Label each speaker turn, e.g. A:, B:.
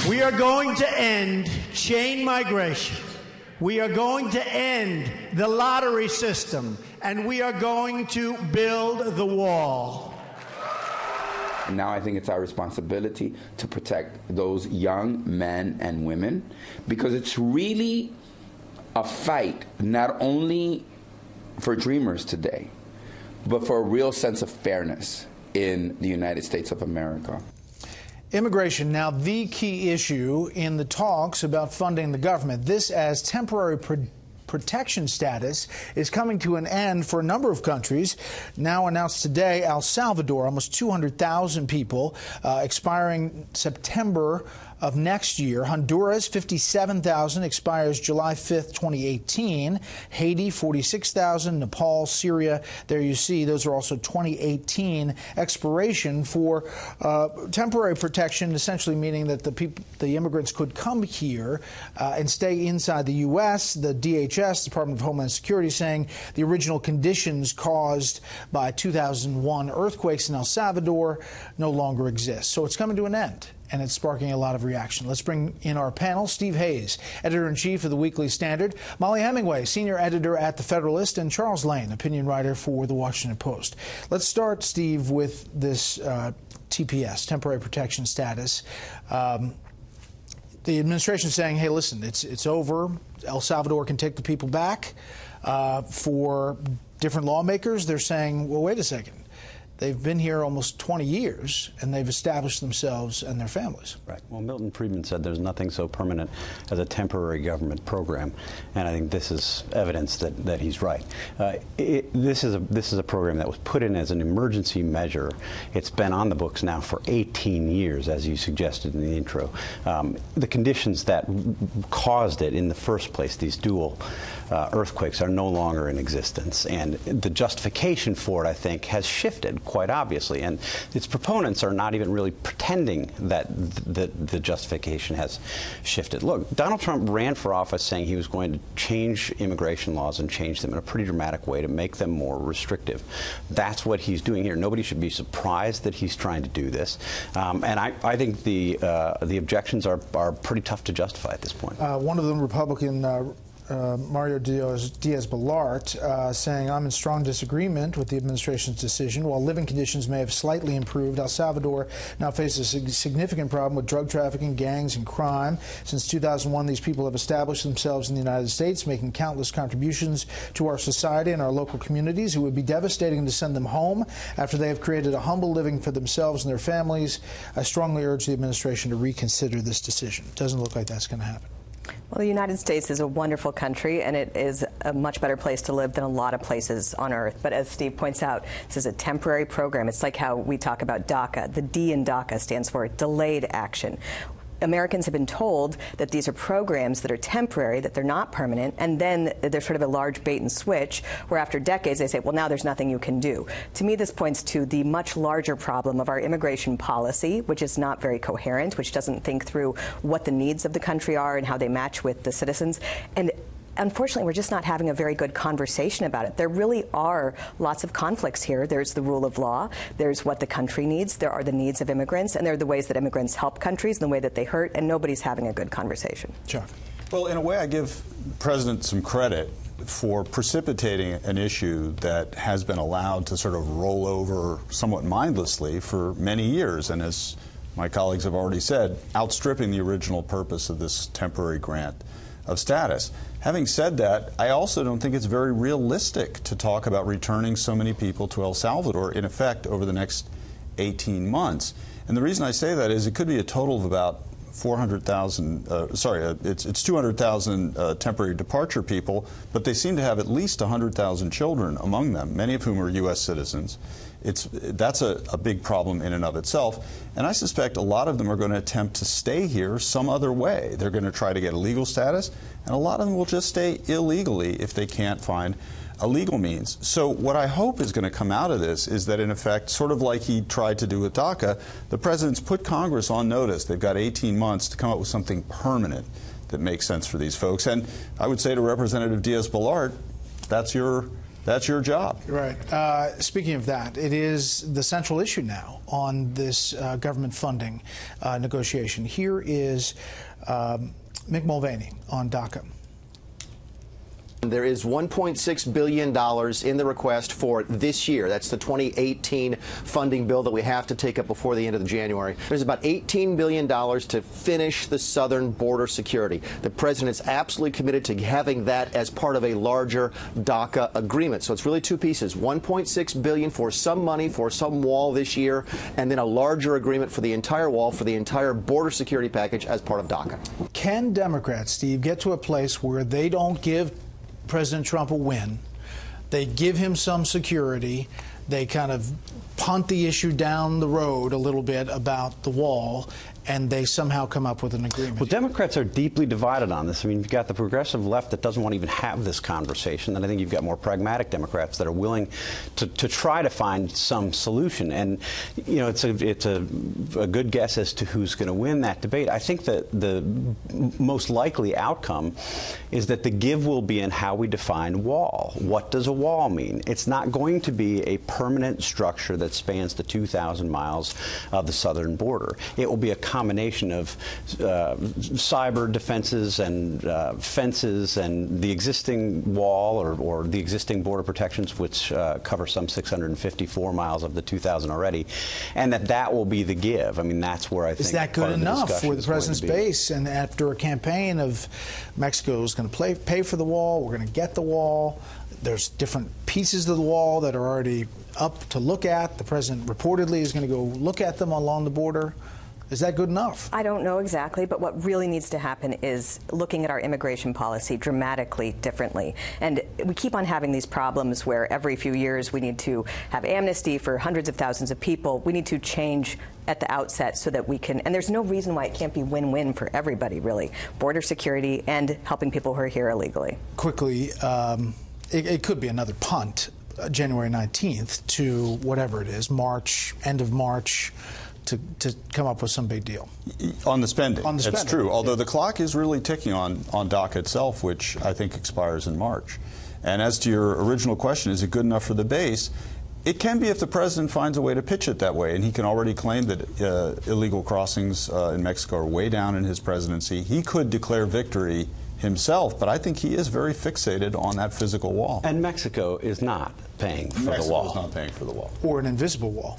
A: We are going to end chain migration. We are going to end the lottery system, and we are going to build the wall.
B: And now I think it's our responsibility to protect those young men and women, because it's really a fight not only for dreamers today, but for a real sense of fairness in the United States of America.
C: Immigration, now the key issue in the talks about funding the government. This as temporary protection status is coming to an end for a number of countries. Now announced today, El Salvador, almost 200,000 people, expiring September of next year. Honduras, 57,000, expires July 5th, 2018. Haiti, 46,000. Nepal, Syria, there you see, those are also 2018 expiration for temporary protection, essentially meaning that the immigrants could come here and stay inside the U.S. The DHS, Department of Homeland Security, saying the original conditions caused by 2001 earthquakes in El Salvador no longer exist. So it's coming to an end, and it's sparking a lot of reaction. Let's bring in our panel. Steve Hayes, editor-in-chief of the Weekly Standard, Molly Hemingway, senior editor at The Federalist, and Charles Lane, opinion writer for The Washington Post. Let's start, Steve, with this TPS, temporary protection status. The administration is saying, hey, listen, it's over. El Salvador can take the people back. For different lawmakers, they're saying, well, wait a second. They've been here almost 20 years, and they've established themselves and their families.
D: Right. Well, Milton Friedman said there's nothing so permanent as a temporary government program, and I think this is evidence that he's right. This is a program that was put in as an emergency measure. It's been on the books now for 18 years, as you suggested in the intro. The conditions that caused it in the first place, these dual earthquakes, are no longer in existence, and the justification for it, I think, has shifted quite obviously, and its proponents are not even really pretending that the justification has shifted. Look, Donald Trump ran for office saying he was going to change immigration laws and change them in a pretty dramatic way to make them more restrictive. That's what he's doing here. Nobody should be surprised that he's trying to do this, and I think the objections are pretty tough to justify at this point.
C: One of them, Republican Mario Diaz-Balart, saying, I'm in strong disagreement with the administration's decision. While living conditions may have slightly improved, El Salvador now faces a significant problem with drug trafficking, gangs, and crime. Since 2001, these people have established themselves in the United States, making countless contributions to our society and our local communities. It would be devastating to send them home after they have created a humble living for themselves and their families. I strongly urge the administration to reconsider this decision. It doesn't look like that's going to happen.
E: Well, the United States is a wonderful country, and it is a much better place to live than a lot of places on Earth. But as Steve points out, this is a temporary program. It's like how we talk about DACA. The D in DACA stands for delayed action. Americans have been told that these are programs that are temporary, that they're not permanent, and then there's sort of a large bait and switch where after decades they say, well, now there's nothing you can do. To me, this points to the much larger problem of our immigration policy, which is not very coherent, which doesn't think through what the needs of the country are and how they match with the citizens. And unfortunately, we're just not having a very good conversation about it. There really are lots of conflicts here. There's the rule of law, there's what the country needs, there are the needs of immigrants, and there are the ways that immigrants help countries and the way that they hurt, and nobody's having a good conversation.
C: Sure.
F: Well, in a way, I give the President some credit for precipitating an issue that has been allowed to sort of roll over somewhat mindlessly for many years, and as my colleagues have already said, outstripping the original purpose of this temporary grant of status. Having said that, I also don't think it's very realistic to talk about returning so many people to El Salvador, in effect, over the next 18 months. And the reason I say that is it could be a total of about 400,000, it's 200,000 temporary departure people, but they seem to have at least 100,000 children among them, many of whom are U.S. citizens. That's a big problem in and of itself, and I suspect a lot of them are going to attempt to stay here some other way. They're going to try to get a legal status, and a lot of them will just stay illegally if they can't find a legal means. So what I hope is going to come out of this is that, in effect, sort of like he tried to do with DACA, the President's put Congress on notice. They've got 18 months to come up with something permanent that makes sense for these folks. And I would say to Representative Diaz-Balart, that's your That's your job.
C: Right. Speaking of that, it is the central issue now on this government funding negotiation. Here is Mick Mulvaney on DACA.
G: There is $1.6 billion in the request for this year. That's the 2018 funding bill that we have to take up before the end of January. There's about $18 billion to finish the southern border security. The president is absolutely committed to having that as part of a larger DACA agreement. So it's really two pieces, $1.6 billion for some money for some wall this year, and then a larger agreement for the entire wall, for the entire border security package as part of DACA.
C: Can Democrats, Steve, get to a place where they don't give President Trump a win, they give him some security, they kind of punt the issue down the road a little bit about the wall, and they somehow come up with an agreement?
D: Well, Democrats are deeply divided on this. I mean, you've got the progressive left that doesn't want to even have this conversation, and I think you've got more pragmatic Democrats that are willing to try to find some solution. And, you know, it's a good guess as to who's going to win that debate. I think that the most likely outcome is that the give will be in how we define wall. What does a wall mean? It's not going to be a permanent structure that spans the 2,000 miles of the southern border. It will be a combination of cyber defenses and fences and the existing wall or the existing border protections, which cover some 654 miles of the 2,000 already, and that will be the give. I mean, that's where I think
C: is that good enough for the president's base? And after a campaign of Mexico is going to pay for the wall, we're going to get the wall. There's different pieces of the wall that are already up to look at. The president reportedly is going to go look at them along the border. Is that good enough? I
E: don't know exactly, but what really needs to happen is looking at our immigration policy dramatically differently. And we keep on having these problems where every few years we need to have amnesty for hundreds of thousands of people. We need to change at the outset so that we can, and there's no reason why it can't be win-win for everybody, really. Border security and helping people who are here illegally.
C: Quickly, it could be another punt, January 19th to whatever it is, March, end of March, to come up with some big deal.
F: On the spending.
C: On the spending.
F: It's true, although the clock is really ticking on DACA itself, which I think expires in March. And as to your original question, is it good enough for the base? It can be if the president finds a way to pitch it that way, and he can already claim that illegal crossings in Mexico are way down in his presidency. He could declare victory himself, but I think he is very fixated on that physical wall.
D: And Mexico is not paying for the wall.
F: Mexico is not paying for the wall.
C: Or an invisible wall.